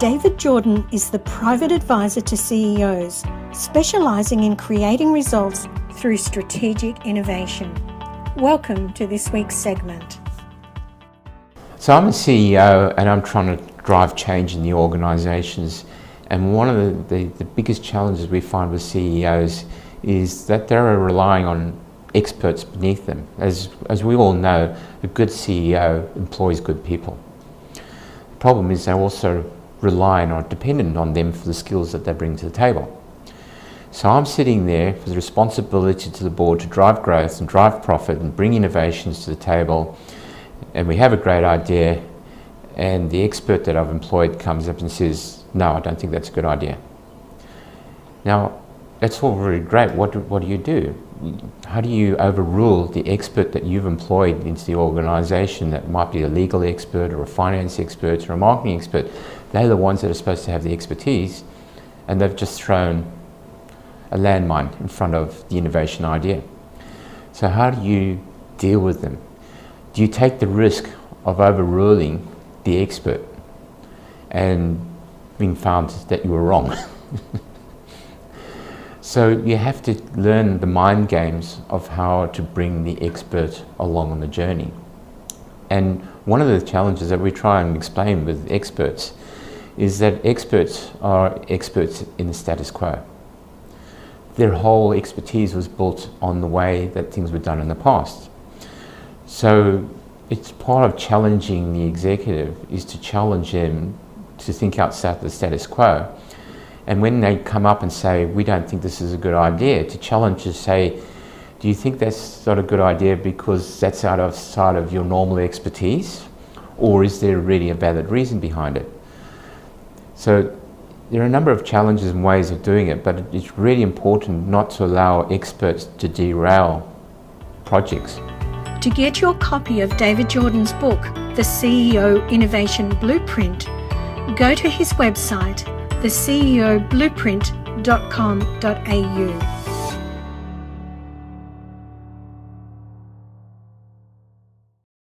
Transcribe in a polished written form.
David Jordan is the private advisor to CEOs, specialising in creating results through strategic innovation. Welcome to this week's segment. So I'm a CEO and I'm trying to drive change in the organisations, and one of the biggest challenges we find with CEOs is that they're relying on experts beneath them. As we all know, a good CEO employs good people. The problem is they're also relying or dependent on them for the skills that they bring to the table. So I'm sitting there with the responsibility to the board to drive growth and drive profit and bring innovations to the table, and we have a great idea, and the expert that I've employed comes up and says, no, I don't think that's a good idea. Now, that's all very great. What do you do? How do you overrule the expert that you've employed into the organisation? That might be a legal expert or a finance expert or a marketing expert. They're the ones that are supposed to have the expertise, and they've just thrown a landmine in front of the innovation idea. So how do you deal with them? Do you take the risk of overruling the expert and being found that you were wrong? So you have to learn the mind games of how to bring the expert along on the journey. And one of the challenges that we try and explain with experts is that experts are experts in the status quo. Their whole expertise was built on the way that things were done in the past. So it's part of challenging the executive is to challenge them to think outside the status quo. And when they come up and say, we don't think this is a good idea, to challenge to say, do you think that's not a good idea because that's outside of your normal expertise? Or is there really a valid reason behind it? So there are a number of challenges and ways of doing it, but it's really important not to allow experts to derail projects. To get your copy of David Jordan's book, The CEO Innovation Blueprint, go to his website, theceoblueprint.com.au.